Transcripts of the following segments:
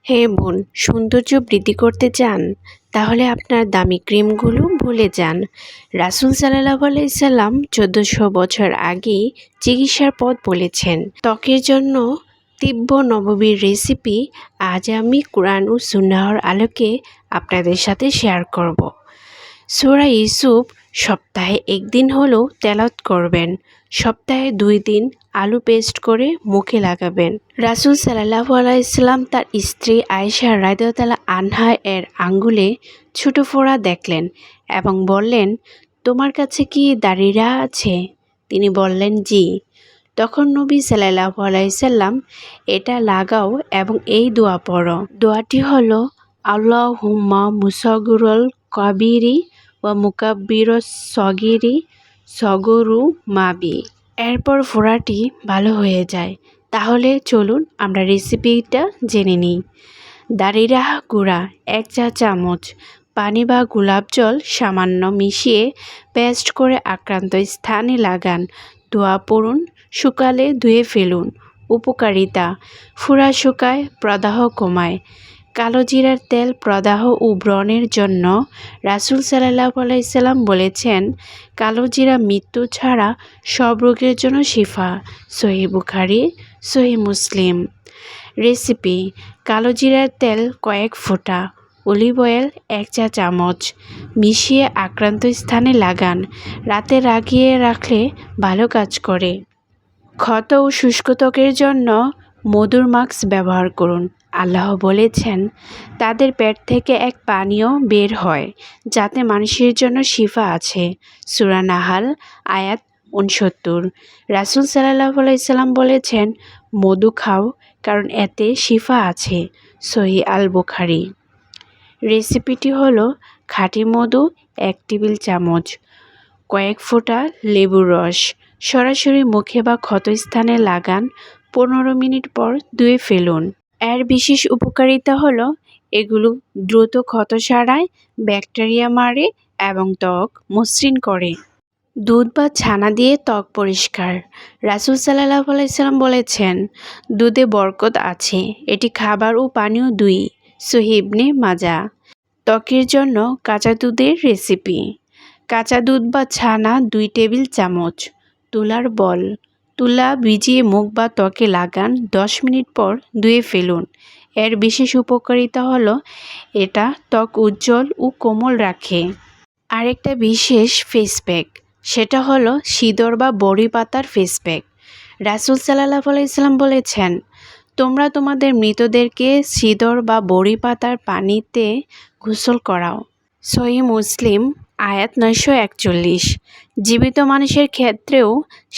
হে বোন, সৌন্দর্য বৃদ্ধি করতে চান? তাহলে আপনার দামি ক্রিমগুলো ভুলে যান। রাসূল সাল্লাল্লাহু আলাইহি সাল্লাম ১৪০০ বছর আগেই চিকিৎসার পথ বলেছেন। ত্বকের জন্য তিব্ব নববীর রেসিপি আজ আমি কুরআন ও সুন্নাহর আলোকে আপনাদের সাথে শেয়ার করব। সূরা ইউসুফ সপ্তাহে একদিন হলেও তেলাওয়াত করবেন। সপ্তাহে 2 দিন আলু পেস্ট করে মুখে লাগাবেন। রাসূল সাল্লাল্লাহু আলাইহি সাল্লাম তার স্ত্রী আয়েশা রাদিয়াল্লাহু আনহা এর আঙ্গুলে ছোট ফোঁড়া দেখলেন এবং বললেন, তোমার কাছে কি দাড়িরা আছে? তিনি বললেন, জি। তখন নবী সাল্লাল্লাহু আলাইহি সাল্লাম, এটা লাগাও এবং এই দোয়া পড়ো। দোয়াটি হলো, আল্লাহুম্মা মুসাগিরুল কাবিরি ওয়া মুকাব্বিরুস সগিরি সগরু মাবি। এরপর ফোঁড়াটি ভালো হয়ে যায়। তাহলে চলুন আমরা রেসিপিটা জেনে নিই। দারিরা গুঁড়া 1 চা চামচ, পানি বা গোলাপ জল সামান্য মিশিয়ে পেস্ট করে আক্রান্ত স্থানে লাগান। ধোয়া পড়ুন, শুকালে ধুয়ে ফেলুন। উপকারিতা: ফোঁড়া শুকায়, প্রদাহ কমায়। কালো জিরার তেল প্রদাহ ও ব্রণের জন্য। রাসূল সাল্লাল্লাহু আলাইহি সাল্লাম বলেছেন, কালো জিরা মৃত্যু ছাড়া সব রোগের জন্য শিফা। সহিহ বুখারী, সহিহ মুসলিম। রেসিপি: কালো জিরার তেল কয়েক ফোঁটা, অলিভ অয়েল 1 চা চামচ মিশিয়ে আক্রান্ত স্থানে লাগান। রাতে লাগিয়ে রাখলে ভালো কাজ করে। ক্ষত ও শুষ্ক ত্বকের জন্য মধুর মাস্ক ব্যবহার করুন। আল্লাহ বলেছেন, তাদের পেট থেকে এক পানীয় বের হয় যাতে মানুষের জন্য শিফা আছে। সূরা নাহাল আয়াত 69। রাসূল সাল্লাল্লাহু আলাইহি সাল্লাম বলেছেন, মধু খাও কারণ এতে শিফা আছে। সহিহ আল বুখারী। রেসিপিটি হলো, খাঁটি মধু 1 টেবিল চামচ, কয়েক ফোঁটা লেবুর রস সরাসরি মুখে বা ক্ষতস্থানে লাগান। 15 মিনিট পর ধুয়ে ফেলুন। এর বিশেষ উপকারিতা হলো, এগুলো দ্রুত ক্ষত সারায়, ব্যাকটেরিয়া মারে এবং ত্বক মসৃণ করে। দুধ বা ছানা দিয়ে ত্বক পরিষ্কার। রাসূল সাল্লাল্লাহু আলাইহি সাল্লাম বলেছেন, দুধে বরকত আছে, এটি খাবার ও পানীয় দুই। সহিহ ইবনে মাজাহ। ত্বকের জন্য কাঁচা দুধের রেসিপি: কাঁচা দুধ বা ছানা 2 টেবিল চামচ, তুলার বল। তুলা ভিজিয়ে মুখ বা ত্বকে লাগান। 10 মিনিট পর ধুয়ে ফেলুন। এর বিশেষ উপকারিতা হলো, এটা ত্বক উজ্জ্বল ও কোমল রাখে। আরেকটা বিশেষ ফেস প্যাক, সেটা হলো সিদর বা বড়ি পাতার ফেস প্যাক। রাসূল সাল্লাল্লাহু আলাইহি সাল্লাম বলেছেন, তোমরা তোমাদের মৃতদেরকে সিদর বা বড়ি পাতার পানিতে গোসল করাও। সহিহ মুসলিম আয়াত 941। জীবিত মানুষের ক্ষেত্রেও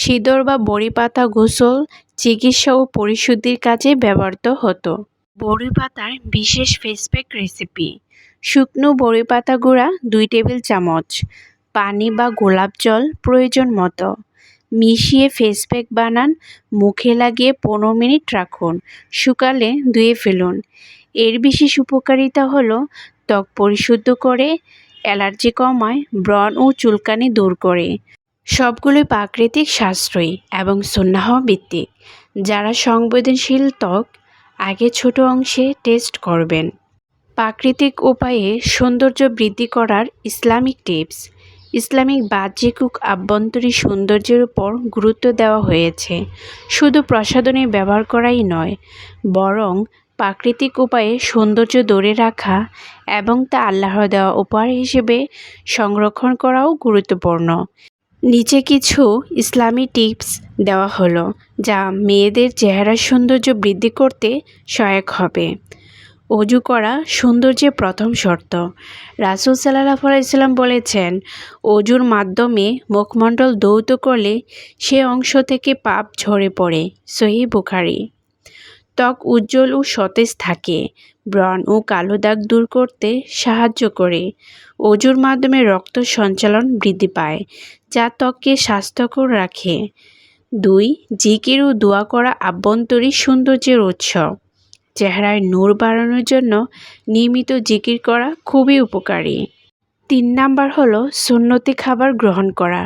সিদর বা বড়ি পাতা গোসল, চিকিৎসা ও পরিশুদ্ধির কাজে ব্যবহৃত হতো। বড়ি পাতার বিশেষ ফেস প্যাক রেসিপি: শুকনো বড়ি পাতা গুঁড়া 2 টেবিল চামচ, পানি বা গোলাপ জল প্রয়োজন মতো মিশিয়ে ফেস প্যাক বানান। মুখে লাগিয়ে 15 মিনিট রাখুন। শুকালে ধুয়ে ফেলুন। এর বিশেষ উপকারিতা হলো, ত্বক পরিশুদ্ধ করে, অ্যালার্জি কমায়, ব্রণ ও চুলকানি দূর করে। সবগুলোই প্রাকৃতিক, সাশ্রয়ী এবং সুন্নাহ ভিত্তিক। যারা সংবেদনশীল ত্বক, আগে ছোট অংশে টেস্ট করবেন। প্রাকৃতিক উপায়ে সৌন্দর্য বৃদ্ধি করার ইসলামিক টিপস: ইসলামিক বাহ্যিক ও আভ্যন্তরীণ সৌন্দর্যের উপর গুরুত্ব দেওয়া হয়েছে। শুধু প্রসাধনী ব্যবহার করাই নয়, বরং প্রাকৃতিক উপায়ে সৌন্দর্য ধরে রাখা এবং তা আল্লাহর দেওয়া উপহার হিসেবে সংরক্ষণ করাও গুরুত্বপূর্ণ। নিচে কিছু ইসলামী টিপস দেওয়া হলো, যা মেয়েদের চেহারার সৌন্দর্য বৃদ্ধি করতে সহায়ক হবে। অজু করা সৌন্দর্যের প্রথম শর্ত। রাসূল সাল্লাল্লাহু আলাইহি সাল্লাম বলেছেন, অজুর মাধ্যমে মুখমণ্ডল ধৌত করলে সে অংশ থেকে পাপ ঝরে পড়ে। সহিহ বুখারী। ত্বক উজ্জ্বল ও সতেজ থাকে, ব্রণ ও কালো দাগ দূর করতে সাহায্য করে। অজুর মাধ্যমে রক্ত সঞ্চালন বৃদ্ধি পায়, যা ত্বককে স্বাস্থ্যকর রাখে। 2. জিকির ও দোয়া করা আভ্যন্তরীণ সৌন্দর্যের উৎস। চেহারায় নূর বাড়ানোর জন্য নিয়মিত জিকির করা খুবই উপকারী। 3 নাম্বার হলো সুন্নতি খাবার গ্রহণ করা।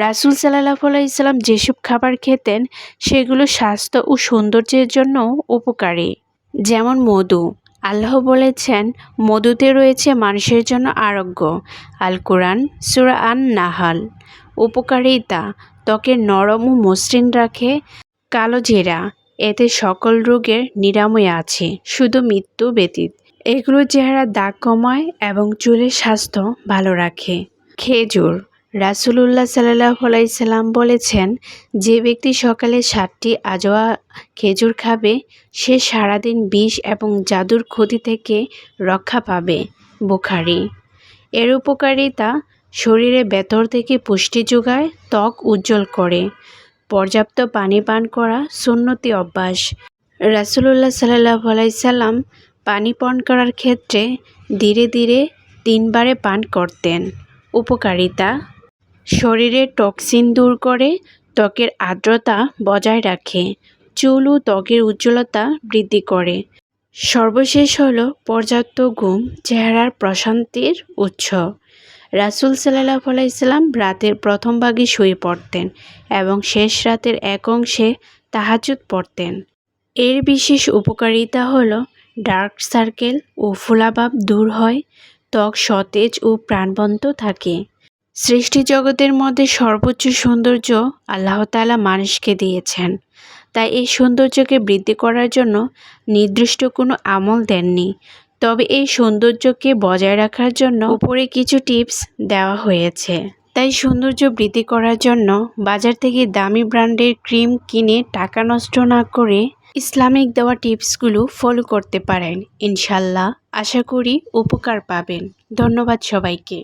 রাসূল সাল্লাল্লাহু আলাইহি সাল্লাম যেসব খাবার খেতেন সেগুলো স্বাস্থ্য ও সৌন্দর্যের জন্য উপকারী, যেমন মধু, আল্লাহ বলেছেন, মধুতে রয়েছে মানুষের জন্য আরোগ্য। আল কোরআন সূরা আন-নাহাল। উপকারিতা: ত্বকের নরম ও মসৃণ রাখে। কালোজিরা, এতে সকল রোগের নিরাময় আছে, শুধু মৃত্যু ব্যতীত। এগুলো চেহারার দাগ কমায় এবং চুলের স্বাস্থ্য ভালো রাখে। খেজুর: রাসূলুল্লাহ সাল্লাল্লাহু আলাইহি সাল্লাম বলেছেন, যে ব্যক্তি সকালে 7টি আজওয়া খেজুর খাবে সে সারাদিন বিষ এবং জাদুর ক্ষতি থেকে রক্ষা পাবে। বুখারী। এর উপকারিতা: শরীরের ভেতর থেকে পুষ্টি যোগায়, ত্বক উজ্জ্বল করে। পর্যাপ্ত পানি পান করা সুন্নতি অভ্যাস। রাসূলুল্লাহ সাল্লাল্লাহু আলাইহি সাল্লাম পানি পান করার ক্ষেত্রে ধীরে ধীরে 3 বারে পান করতেন। উপকারিতা: শরীরের টক্সিন দূর করে, ত্বকের আর্দ্রতা বজায় রাখে, চুল ও ত্বকের উজ্জ্বলতা বৃদ্ধি করে। সর্বশেষ হলো পর্যাপ্ত ঘুম চেহারার প্রশান্তির উৎস। রাসূল সাল্লাল্লাহু আলাইহি সাল্লাম রাতের প্রথম ভাগে শুয়ে পড়তেন এবং শেষ রাতের এক অংশে তাহাজ্জুদ পড়তেন। এর বিশেষ উপকারিতা হলো ডার্ক সার্কেল ও ফোলাভাব দূর হয়, ত্বক সতেজ ও প্রাণবন্ত থাকে। সৃষ্টি জগতের মধ্যে সর্বোচ্চ সৌন্দর্য আল্লাহ তাআলা মানুষকে দিয়েছেন, তাই এই সৌন্দর্যকে বৃদ্ধি করার জন্য নির্দিষ্ট কোনো আমল দেননি। তবে এই সৌন্দর্যকে বজায় রাখার জন্য উপরে কিছু টিপস দেওয়া হয়েছে। তাই সৌন্দর্য বৃদ্ধি করার জন্য বাজার থেকে দামি ব্র্যান্ডের ক্রিম কিনে টাকা নষ্ট না করে ইসলামিক দেওয়া টিপসগুলো ফলো করতে পারেন। ইনশাল্লাহ আশা করি উপকার পাবেন। ধন্যবাদ সবাইকে।